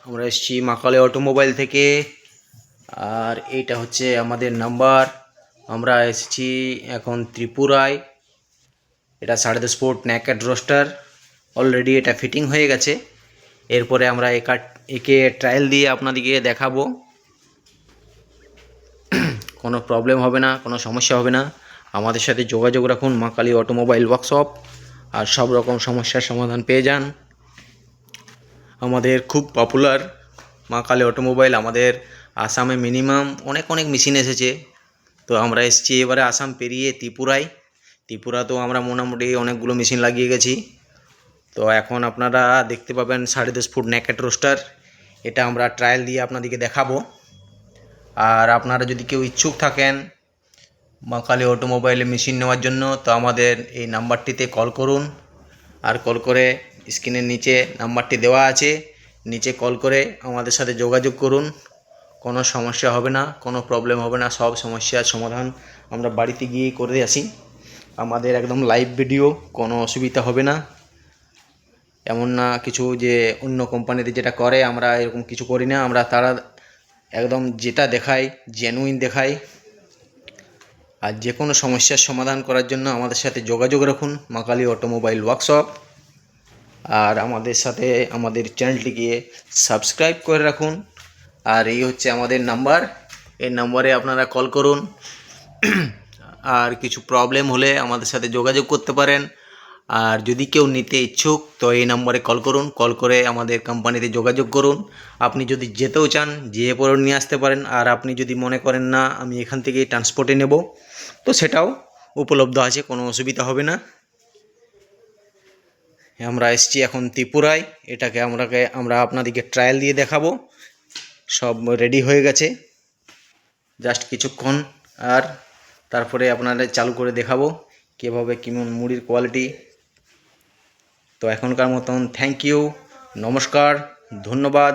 আমরা এসেছি মাকালে অটোমোবাইল থেকে। আর এইটা হচ্ছে আমাদের নাম্বার। আমরা এসেছি এখন ত্রিপুরায়। এটা 10.5 ফুট নেকেড রোস্টার। অলরেডি এটা ফিটিং হয়ে গেছে। এরপরে আমরা একে ট্রায়াল দিয়ে আপনাদেরকে দেখাবো। কোনো প্রবলেম হবে না, কোনো সমস্যা হবে না। আমাদের সাথে যোগাযোগ রাখুন মাকালি অটোমোবাইল ওয়ার্কশপ, আর সব রকম সমস্যার সমাধান পেয়ে যান। আমাদের খুব পপুলার মাকালি অটোমোবাইল। আমাদের আসামে মিনিমাম অনেক মেশিন এসেছে। তো আমরা এসেছি এবারে আসাম পেরিয়ে ত্রিপুরায়। ত্রিপুরাতেও আমরা মোটামুটি অনেকগুলো মেশিন লাগিয়ে গেছি। তো এখন আপনারা দেখতে পাবেন 10.5 ফুট নেকেড রোস্টার। এটা আমরা ট্রায়াল দিয়ে আপনাদেরকে দেখাবো। আর আপনারা যদি কেউ ইচ্ছুক থাকেন মাকালি অটোমোবাইলে মেশিন নেওয়ার জন্য, তো আমাদের এই নাম্বারটিতে কল করুন। আর কল করে স্ক্রিনের নিচে নাম্বারটি দেওয়া আছে, নিচে কল করে আমাদের সাথে যোগাযোগ করুন। কোনো সমস্যা হবে না, কোনো প্রবলেম হবে না। সব সমস্যার সমাধান আমরা বাড়িতে গিয়ে করে আসি। আমাদের একদম লাইভ ভিডিও, কোনো অসুবিধা হবে না। এমন না কিছু যে অন্য কোম্পানিতে যেটা করে আমরা এরকম কিছু করি না। আমরা তারা একদম যেটা দেখাই জেনুইন দেখাই। আর যে কোনো সমস্যার সমাধান করার জন্য আমাদের সাথে যোগাযোগ রাখুন মাকালি অটোমোবাইল ওয়ার্কশপ। আর আমাদের সাথে আমাদের চ্যানেলটিকে সাবস্ক্রাইব করে রাখুন। আর এই হচ্ছে আমাদের নাম্বার। এই নম্বরে আপনারা কল করুন। আর কিছু প্রবলেম হলে আমাদের সাথে যোগাযোগ করতে পারেন। আর যদি কেউ নিতে ইচ্ছুক তো এই নম্বরে কল করুন। কল করে আমাদের কোম্পানিতে যোগাযোগ করুন। আপনি যদি যেতেও চান যেয়ে পরে নিয়ে আসতে পারেন। আর আপনি যদি মনে করেন না আমি এখান থেকে ট্রান্সপোর্টে নেব, তো সেটাও উপলব্ধ আছে, কোনো অসুবিধা হবে না। আমরা এসেছি এখন ত্রিপুরায়। এটাকে আমরা আপনাদেরকে ট্রায়াল দিয়ে দেখাবো। সব রেডি হয়ে গেছে, জাস্ট কিছুক্ষণ। আর তারপরে আপনাদের চালু করে দেখাবো কীভাবে কেমন মুড়ির কোয়ালিটি। তো এখনকার মতন থ্যাংক ইউ, নমস্কার, ধন্যবাদ।